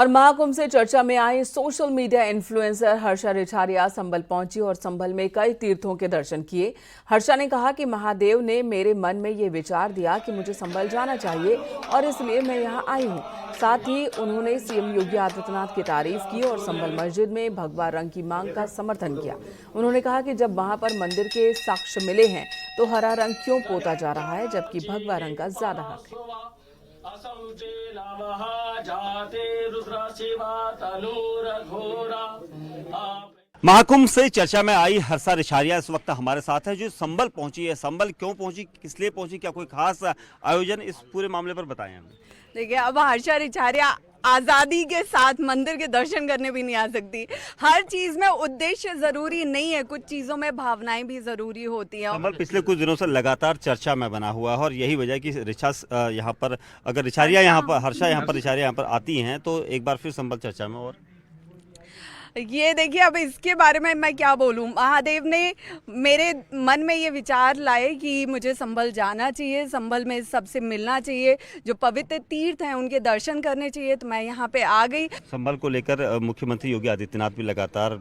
और महाकुंभ से चर्चा में आई social media influencer Harsha Richharia Sambhal पहुंची और संभल में कई तीर्थों के दर्शन किए। हर्षा ने कहा कि महादेव ने मेरे मन में ये विचार दिया कि मुझे संभल जाना चाहिए और इसलिए मैं यहाँ आई हूँ। साथ ही उन्होंने सीएम योगी आदित्यनाथ की तारीफ की और संभल मस्जिद में भगवा रंग की मांग का समर्थन किया। उन्होंने कहा कि जब वहां पर मंदिर के साक्ष्य मिले हैं तो हरा रंग क्यों पोता जा रहा है, जबकि भगवा रंग का ज्यादा हक है। महाकुंभ से चर्चा में आई हर्षा रिछारिया इस वक्त हमारे साथ है, जो संभल पहुंची है। संभल क्यों पहुंची, किस लिए पहुंची, क्या कोई खास आयोजन, इस पूरे मामले पर बताएं हमें। देखिए, अब हर्षा रिछारिया आजादी के साथ मंदिर के दर्शन करने भी नहीं आ सकती। हर चीज में उद्देश्य जरूरी नहीं है, कुछ चीजों में भावनाएं भी जरूरी होती हैं। संभल पिछले कुछ दिनों से लगातार चर्चा में बना हुआ है और यही वजह कि यहाँ पर अगर रिछारिया यहाँ पर हर्षा यहाँ पर रिछारिया यहाँ पर आती हैं तो एक बार फिर संभल चर्चा में। और ये देखिए, अब इसके बारे में मैं क्या बोलूं। महादेव ने मेरे मन में ये विचार लाए कि मुझे संभल जाना चाहिए, संभल में सबसे मिलना चाहिए, जो पवित्र तीर्थ हैं उनके दर्शन करने चाहिए, तो मैं यहाँ पे आ गई। संभल को लेकर मुख्यमंत्री योगी आदित्यनाथ भी लगातार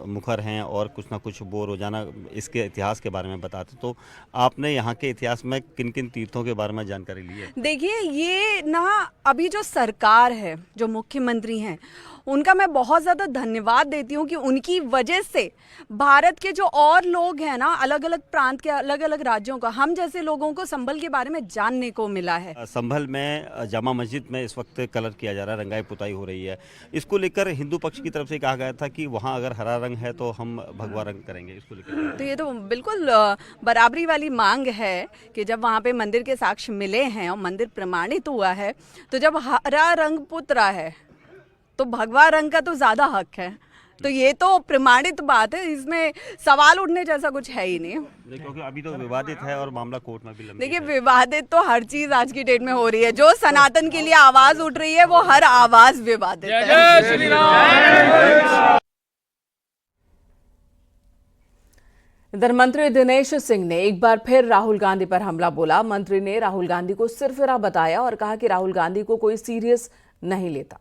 मुखर हैं और कुछ ना कुछ वो रोजाना इसके इतिहास के बारे में बताते। तो आपने यहाँ के इतिहास में किन किन तीर्थों के बारे में जानकारी ली है? देखिए, ये ना अभी जो सरकार है, जो मुख्यमंत्री हैं, उनका मैं बहुत ज़्यादा धन्यवाद देती हूँ कि उनकी वजह से भारत के जो और लोग हैं ना, अलग अलग प्रांत के, अलग अलग राज्यों का, हम जैसे लोगों को संभल के बारे में जानने को मिला है। संभल में जामा मस्जिद में इस वक्त कलर किया जा रहा है, रंगाई पुताई हो रही है। इसको लेकर हिंदू पक्ष की तरफ से कहा गया था कि वहाँ अगर हरा रंग है तो हम भगवा रंग करेंगे। इसको लेकर तो ये तो बिल्कुल बराबरी वाली मांग है कि जब वहाँ पे मंदिर के साक्ष्य मिले हैं और मंदिर प्रमाणित हुआ है, तो जब हरा रंग पुत रहा है तो भगवा रंग का तो ज्यादा हक है। तो ये तो प्रमाणित बात है, इसमें सवाल उठने जैसा कुछ है ही नहीं, क्योंकि अभी तो विवादित है और मामला कोर्ट में भी लंबित है। देखिए, विवादित तो हर चीज आज की डेट में हो रही है। जो सनातन के लिए आवाज उठ रही है वो हर आवाज विवादित है। इधर मंत्री दिनेश सिंह ने एक बार फिर राहुल गांधी पर हमला बोला। मंत्री ने राहुल गांधी को सिरफिरा बताया और कहा कि राहुल गांधी को कोई सीरियस नहीं लेता।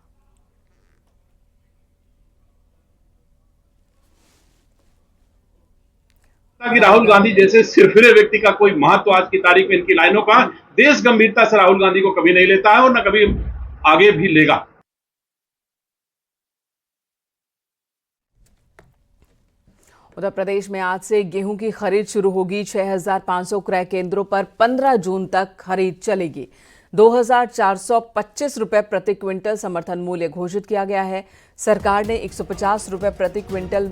कि राहुल गांधी जैसे सिरफिरे व्यक्ति का कोई महत्व आज की तारीख में इनकी लाइनों का देश गंभीरता से राहुल गांधी को कभी नहीं लेता है और न कभी आगे भी लेगा। उत्तर प्रदेश में आज से गेहूं की खरीद शुरू होगी। 6,500 क्रय केंद्रों पर 15 जून तक खरीद चलेगी। 2,425 रुपए प्रति क्विंटल समर्थन मूल्य घोषित किया गया है। सरकार ने 150 रुपए प्रति क्विंटल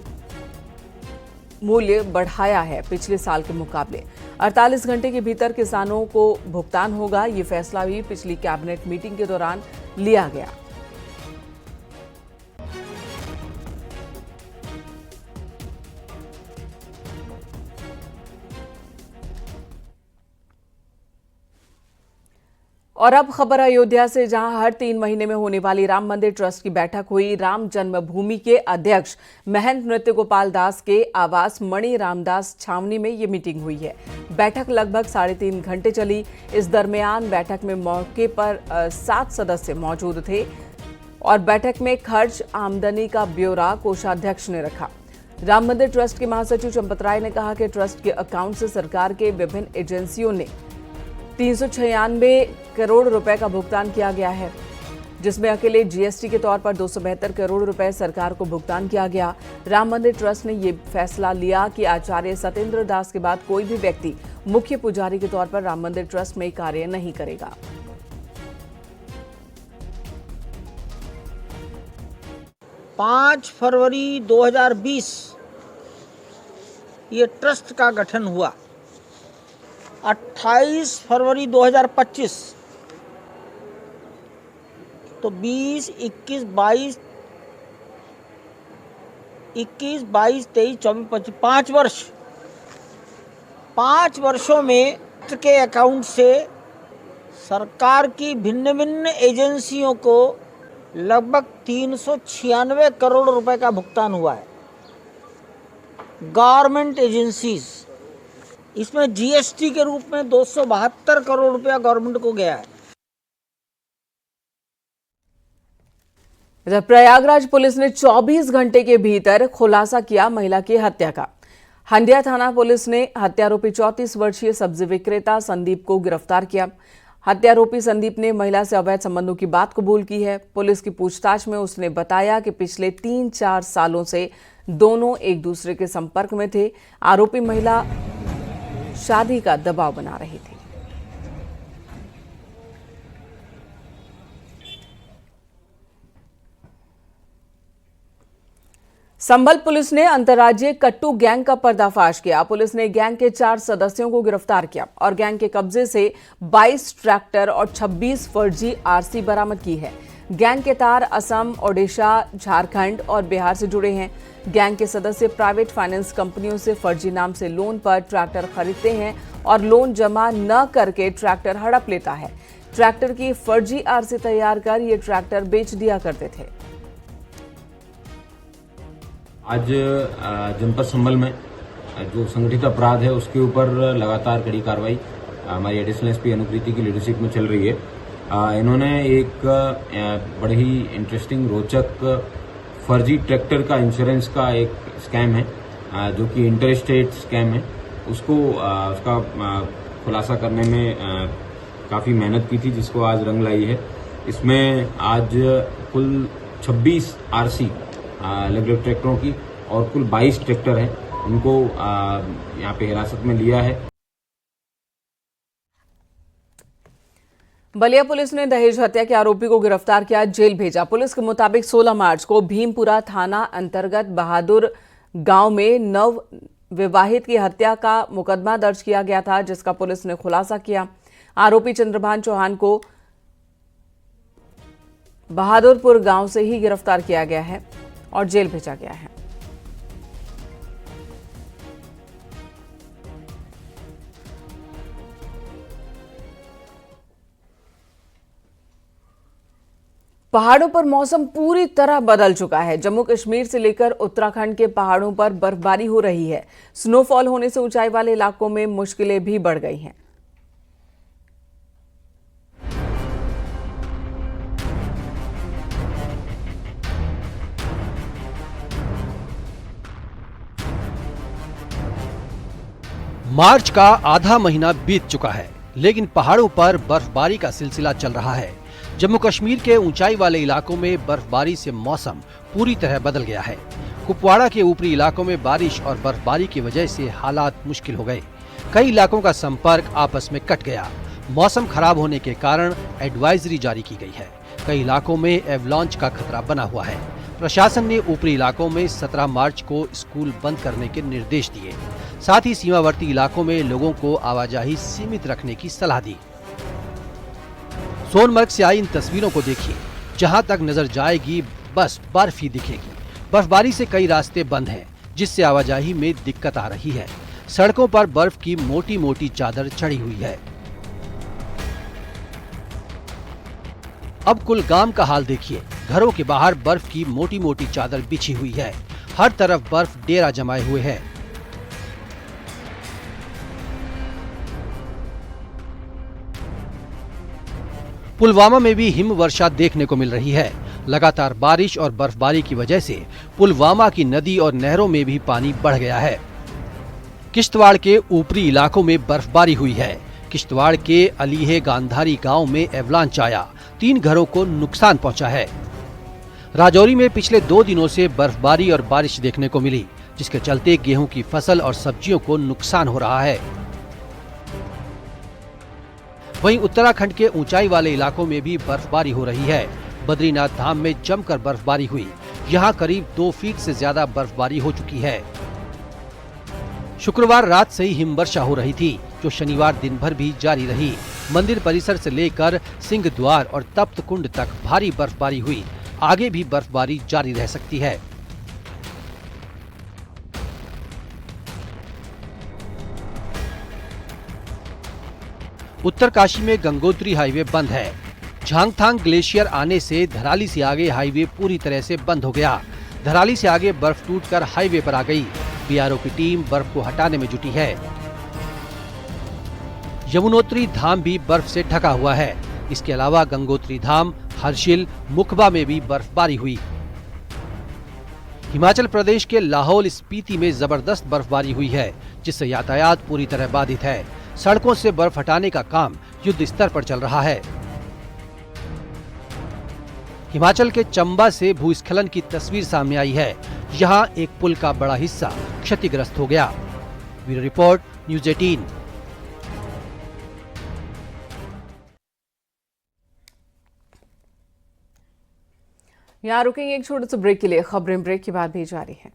मूल्य बढ़ाया है पिछले साल के मुकाबले। 48 घंटे के भीतर किसानों को भुगतान होगा। ये फैसला भी पिछली कैबिनेट मीटिंग के दौरान लिया गया। और अब खबर अयोध्या से, जहां हर 3 महीने में होने वाली राम मंदिर ट्रस्ट की बैठक हुई। राम जन्मभूमि के अध्यक्ष महंत नृत्य गोपाल दास के आवास मणि रामदास छावनी में ये मीटिंग हुई है। बैठक लगभग 3.5 घंटे चली। इस दरमियान बैठक में मौके पर 7 सदस्य मौजूद थे और बैठक में खर्च आमदनी का ब्यौरा कोषाध्यक्ष ने रखा। राम मंदिर ट्रस्ट के महासचिव चंपत राय ने कहा कि ट्रस्ट के अकाउंट से सरकार के विभिन्न एजेंसियों ने 396 करोड़ रुपए का भुगतान किया गया है, जिसमें अकेले जीएसटी के तौर पर 272 करोड़ रुपए सरकार को भुगतान किया गया। राम मंदिर ट्रस्ट ने यह फैसला लिया कि आचार्य सत्येंद्र दास के बाद कोई भी व्यक्ति मुख्य पुजारी के तौर पर राम मंदिर ट्रस्ट में कार्य नहीं करेगा। पाँच फरवरी 2020 ये ट्रस्ट का गठन हुआ। 28 फरवरी 2025 तो 20, 21, 22, 23, 24, 25 5 वर्ष। 5 वर्षों में के अकाउंट से सरकार की भिन्न भिन्न एजेंसियों को लगभग 396 करोड़ रुपए का भुगतान हुआ है। गवर्नमेंट एजेंसीज, इसमें जीएसटी के रूप में 272 करोड़ रुपया गवर्नमेंट को गया है। इधर प्रयागराज पुलिस ने 24 घंटे के भीतर खुलासा किया महिला की हत्या का। हंडिया थाना पुलिस ने हत्यारोपी 34 वर्षीय सब्जी विक्रेता संदीप को गिरफ्तार किया। हत्यारोपी संदीप ने महिला से अवैध संबंधों की बात कबूल की है। पुलिस की पूछताछ में उसने बताया कि पिछले 3-4 सालों से दोनों एक दूसरे के संपर्क में थे। आरोपी महिला शादी का दबाव बना रही थी। संभल पुलिस ने अंतर्राज्यीय कट्टू गैंग का पर्दाफाश किया। पुलिस ने गैंग के 4 सदस्यों को गिरफ्तार किया और गैंग के कब्जे से 22 ट्रैक्टर और 26 फर्जी आरसी बरामद की है। गैंग के तार असम, ओडिशा, झारखंड और बिहार से जुड़े हैं। गैंग के सदस्य प्राइवेट फाइनेंस कंपनियों से फर्जी नाम से लोन पर ट्रैक्टर खरीदते हैं और लोन जमा न करके ट्रैक्टर हड़प लेता है। ट्रैक्टर की फर्जी आरसी तैयार कर ये ट्रैक्टर बेच दिया करते थे। आज जनपद संभल में जो संगठित अपराध है उसके ऊपर लगातार कड़ी कार्रवाई हमारी एडिशनल एसपी अनुप्रीति की लीडरशिप में चल रही है। इन्होंने एक बड़े ही इंटरेस्टिंग रोचक फर्जी ट्रैक्टर का इंश्योरेंस का एक स्कैम है जो कि इंटर स्टेट स्कैम है, उसका खुलासा करने में काफ़ी मेहनत की थी, जिसको आज रंग लाई है। इसमें आज कुल 26 आरसी अलग अलग ट्रैक्टरों की और कुल 22 ट्रैक्टर हैं, उनको यहाँ पे हिरासत में लिया है। बलिया पुलिस ने दहेज हत्या के आरोपी को गिरफ्तार किया, जेल भेजा। पुलिस के मुताबिक 16 मार्च को भीमपुरा थाना अंतर्गत बहादुर गांव में नव विवाहित की हत्या का मुकदमा दर्ज किया गया था, जिसका पुलिस ने खुलासा किया। आरोपी चंद्रभान चौहान को बहादुरपुर गांव से ही गिरफ्तार किया गया है और जेल भेजा गया है। पहाड़ों पर मौसम पूरी तरह बदल चुका है। जम्मू कश्मीर से लेकर उत्तराखंड के पहाड़ों पर बर्फबारी हो रही है। स्नोफॉल होने से ऊंचाई वाले इलाकों में मुश्किलें भी बढ़ गई हैं। मार्च का आधा महीना बीत चुका है, लेकिन पहाड़ों पर बर्फबारी का सिलसिला चल रहा है। जम्मू कश्मीर के ऊंचाई वाले इलाकों में बर्फबारी से मौसम पूरी तरह बदल गया है। कुपवाड़ा के ऊपरी इलाकों में बारिश और बर्फबारी की वजह से हालात मुश्किल हो गए। कई इलाकों का संपर्क आपस में कट गया। मौसम खराब होने के कारण एडवाइजरी जारी की गई है। कई इलाकों में एवलांच का खतरा बना हुआ है। प्रशासन ने ऊपरी इलाकों में 17 मार्च को स्कूल बंद करने के निर्देश दिए। साथ ही सीमावर्ती इलाकों में लोगों को आवाजाही सीमित रखने की सलाह दी। सोनमर्ग से आई इन तस्वीरों को देखिए, जहां तक नजर जाएगी बस बर्फ ही दिखेगी। बर्फबारी से कई रास्ते बंद हैं, जिससे आवाजाही में दिक्कत आ रही है। सड़कों पर बर्फ की मोटी मोटी चादर चढ़ी हुई है। अब कुलगाम का हाल देखिए, घरों के बाहर बर्फ की मोटी मोटी चादर बिछी हुई है। हर तरफ बर्फ डेरा जमाए हुए है। पुलवामा में भी हिम वर्षा देखने को मिल रही है। लगातार बारिश और बर्फबारी की वजह से पुलवामा की नदी और नहरों में भी पानी बढ़ गया है। किश्तवाड़ के ऊपरी इलाकों में बर्फबारी हुई है। किश्तवाड़ के अलीहे गांधारी गांव में एवलांच आया, 3 घरों को नुकसान पहुंचा है। राजौरी में पिछले 2 दिनों से बर्फबारी और बारिश देखने को मिली, जिसके चलते गेहूं की फसल और सब्जियों को नुकसान हो रहा है। वहीं उत्तराखंड के ऊंचाई वाले इलाकों में भी बर्फबारी हो रही है। बद्रीनाथ धाम में जमकर बर्फबारी हुई। यहां करीब 2 फीट से ज्यादा बर्फबारी हो चुकी है। शुक्रवार रात से ही हिमवर्षा हो रही थी, जो शनिवार दिन भर भी जारी रही। मंदिर परिसर से लेकर सिंह द्वार और तप्त कुंड तक भारी बर्फबारी हुई। आगे भी बर्फबारी जारी रह सकती है। उत्तरकाशी में गंगोत्री हाईवे बंद है। झांगथांग ग्लेशियर आने से धराली से आगे हाईवे पूरी तरह से बंद हो गया। धराली से आगे बर्फ टूटकर हाईवे पर आ गई। बीआरओ की टीम बर्फ को हटाने में जुटी है। यमुनोत्री धाम भी बर्फ से ढका हुआ है। इसके अलावा गंगोत्री धाम, हर्षिल मुखबा में भी बर्फबारी हुई। हिमाचल प्रदेश के लाहौल स्पीति में जबरदस्त बर्फबारी हुई है, जिससे यातायात पूरी तरह बाधित है। सड़कों से बर्फ हटाने का काम युद्ध स्तर पर चल रहा है। हिमाचल के चंबा से भूस्खलन की तस्वीर सामने आई है। यहाँ एक पुल का बड़ा हिस्सा क्षतिग्रस्त हो गया। Bureau report, news 18। यहाँ रुकेंगे एक छोटे से ब्रेक के लिए। खबरें ब्रेक के बाद भी जारी है।